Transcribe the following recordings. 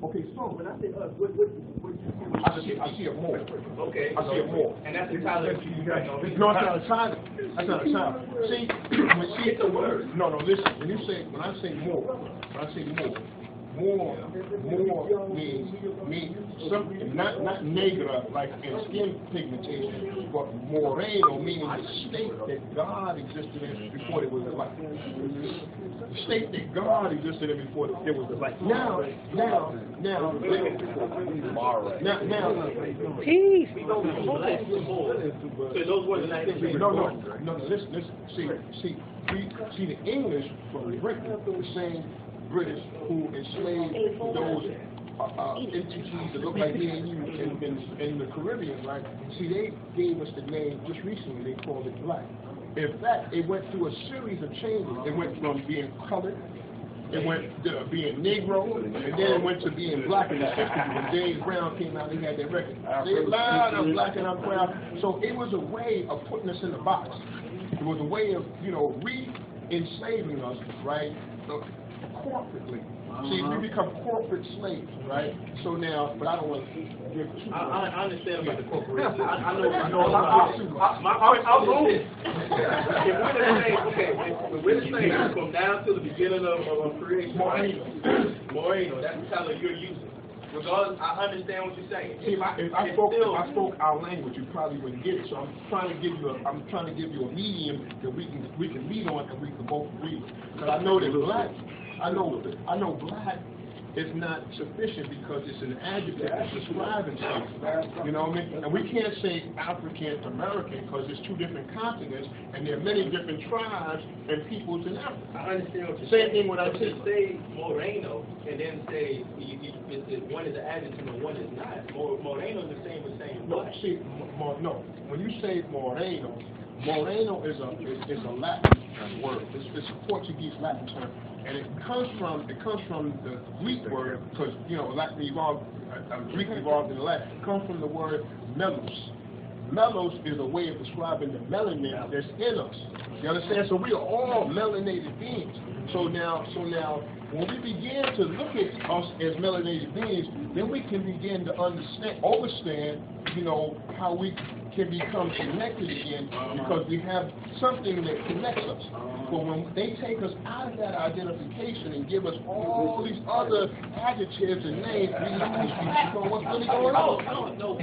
Okay, so when I say us, what I see it more. Okay. I see it more. And that's the title. No, it's not a title. That's not a title. See, it's a word. No, listen. When I say more means something not negra like in skin pigmentation, but moreno meaning the state that God existed in before there was a light. The state that God existed in before there was a light. Now. Peace. So those words are not No. Listen. See the English from Britain, the same British who enslaved those entities that look like me and you in the Caribbean, right? See, they gave us the name just recently. They called it black. In fact, it went through a series of changes. It went from being colored, it went to being Negro, and then it went to being black in the 60s. When James Brown came out, he had that record. They lied, I'm black and I'm brown. So it was a way of putting us in a box. It was a way of, re-enslaving us, right? Corporately. See, we become corporate slaves, right? So now, but I don't want to give too much. I understand about the corporation. I know. My question is this. If we're the same from down to the beginning of creation, Moreno, that's the title you're using. Regardless, I understand what you're saying. See, if I spoke our language, you probably wouldn't get it. So I'm trying to give you a medium that we can meet on and we can both read. Because I know that black. I know black is not sufficient because it's an adjective describing something. You know what I mean? And we can't say African American because it's two different continents and there are many different tribes and peoples in Africa. I understand what you're saying. Same thing when I say Moreno and then say one is an adjective and one is not. Moreno is the same as saying black. No. When you say Moreno is a Latin word. It's a Portuguese Latin term. And it comes from the Greek word, because Greek evolved in Latin. It comes from the word melos. Melos is a way of describing the melanin that's in us. You understand? So we are all melanated beings. So now, when we begin to look at us as melanated beings, then we can begin to understand, how we can become connected again because we have something that connects us. But when they take us out of that identification and give us all these other adjectives and names, we lose people what's really going on. No.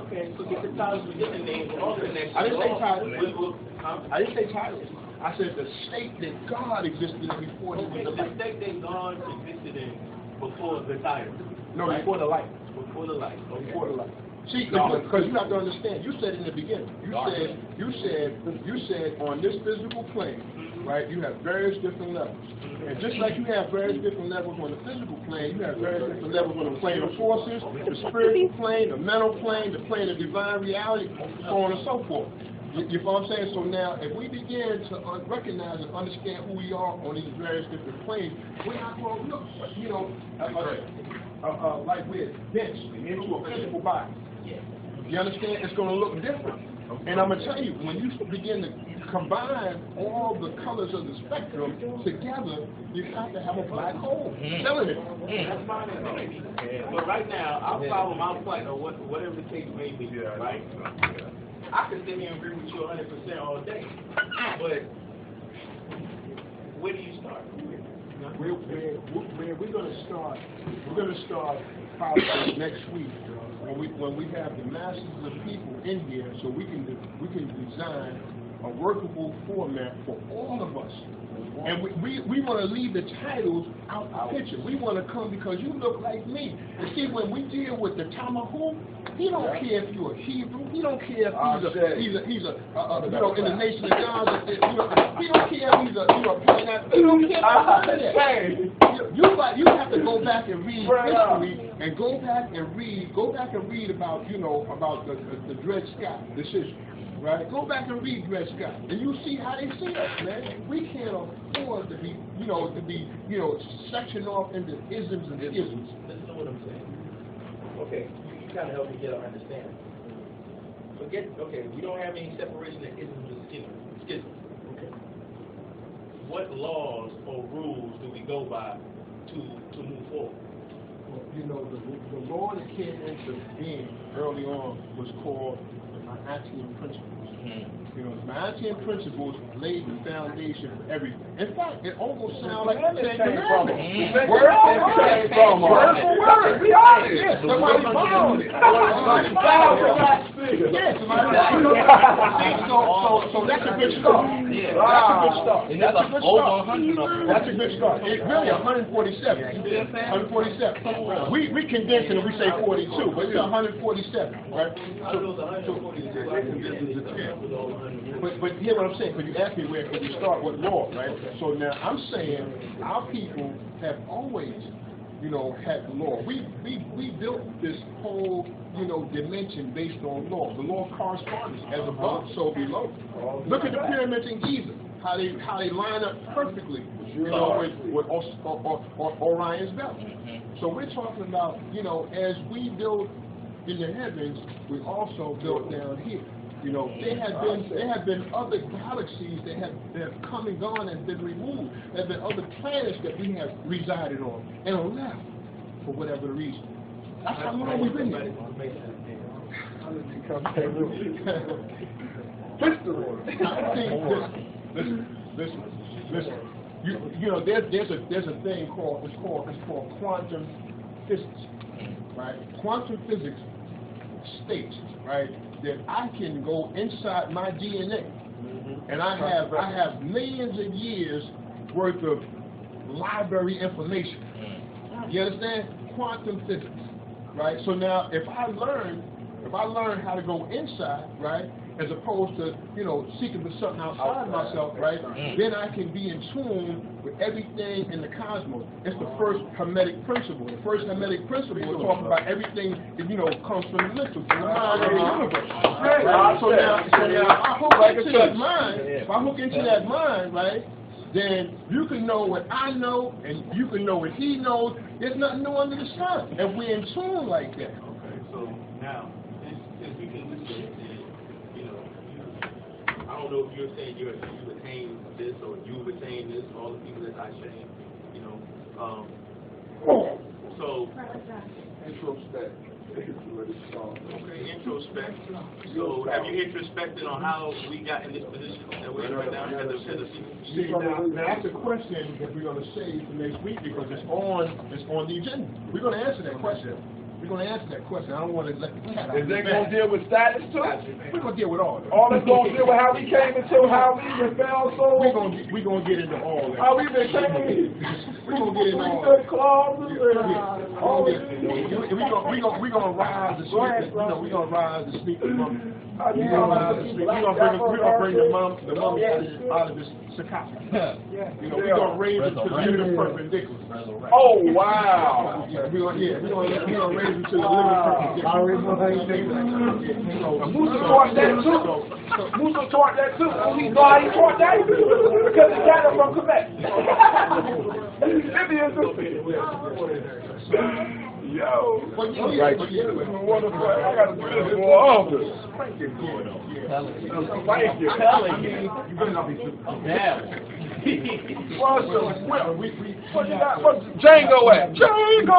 Okay, so get the titles with different names. I didn't say titles. I said the state that God existed in before he was the light. The state that God existed in before the title. No, right? Before the light. Before the light. Okay. Before the light. See, because you have to understand. You said in the beginning. You said on this physical plane, right? You have various different levels, and just like you have various different levels on the physical plane, you have various different levels on the plane of forces, the spiritual plane, the mental plane, the plane of divine reality, so on and so forth. You know what I'm saying? So now, if we begin to recognize and understand who we are on these various different planes, we're not going to look, like we're dense into a physical body. You understand? It's going to look different. And I'm going to tell you, when you begin to combine all the colors of the spectrum together, you have to have a black hole. Telling it. That's fine and maybe. But right now, our problem, our plight, or whatever the case may be, right? I can sit here and agree with you 100% all day. But where do you start? We're going to start probably next week. When we have the masses of people in here, so we can design a workable format for all of us. And we want to leave the titles out the picture. We want to come because you look like me. And see, when we deal with the Tamahu, he don't care if you're a Hebrew. He don't care if he's a in the nation of God. He don't care if he's a pineapple. He don't care about none of that. You have to go back and read history and go back and read about the Dred Scott decision. Right? Go back and read Dred Scott, and you see how they see us, man. We can't afford to be sectioned off into isms and isms. Listen to what I'm saying. Okay, you kind of help me get an understanding. We don't have any separation of isms and schisms. Okay. What laws or rules do we go by to move forward? you know, the law that came into being early on was called the Mahometan principles. You know, the Mahometan principles laid the foundation for everything. In fact, it almost sounds like the Ten Commandments. Word for word. We are it. Yes, somebody found it. Yes, somebody found it. So that's a good start. That's a good start. That's a good start. That's a good start. It's really 147. 147. We condense it and we say 42, but it's 147, right? But hear what I'm saying, because you asked me where could we start with law, right? So now I'm saying our people have always, you know, had law. We built this whole, you know, dimension based on law. The law corresponds as above, so below. Look at the pyramids in Giza, how they line up perfectly, you know, with Orion's belt. So we're talking about, you know, as we build in the heavens, we also built down here. You know, there have been other galaxies that have come and gone and been removed. There have been other planets that we have resided on and left for whatever the reason. That's how long we've been here. Listen. You know, there's a thing called quantum physics, right? Quantum physics states, right, that I can go inside my DNA, and I have millions of years worth of library information. You understand? Quantum physics, right? So now, if I learn how to go inside, right, as opposed to, you know, seeking for something outside myself, right, then I can be in tune with everything in the cosmos. It's the first Hermetic principle. The first Hermetic principle is talking about everything that, you know, comes from the mental, from the mind of the universe. Right? So now, if I hook into that mind, right, then you can know what I know, and you can know what he knows. There's nothing new under the sun, and we're in tune like that. Okay, so now, since we can listen, I don't know if you're saying you attain this or you've attained this, all the people that I shame, you know. So Introspect. Okay, introspect. So have you introspected on how we got in this position that we're in right now as a people? See, now that's a question that we're going to save for next week because it's on the agenda. We're going to answer that question. We're going to answer that question. I don't want to let the cat out. Is they going to deal with status too? We're going to deal with all of that. All that's going to deal with how we came into, how we even fell so. We're going to get into all that. How we been changed. We're going to get into all that. We're going to rise the sneak. You know, we're going to rise the sneak. We're going to bring the mummy out of this sarcophagus. You know, we're going to raise it to the perpendicular. Oh wow! We're going to raise it to the Musa taught that too. Musa taught that too. He thought he taught that because he got it from Quebec. Yo, right. I got to do this more often. Thank you. You better not be too. What's Django at? Django!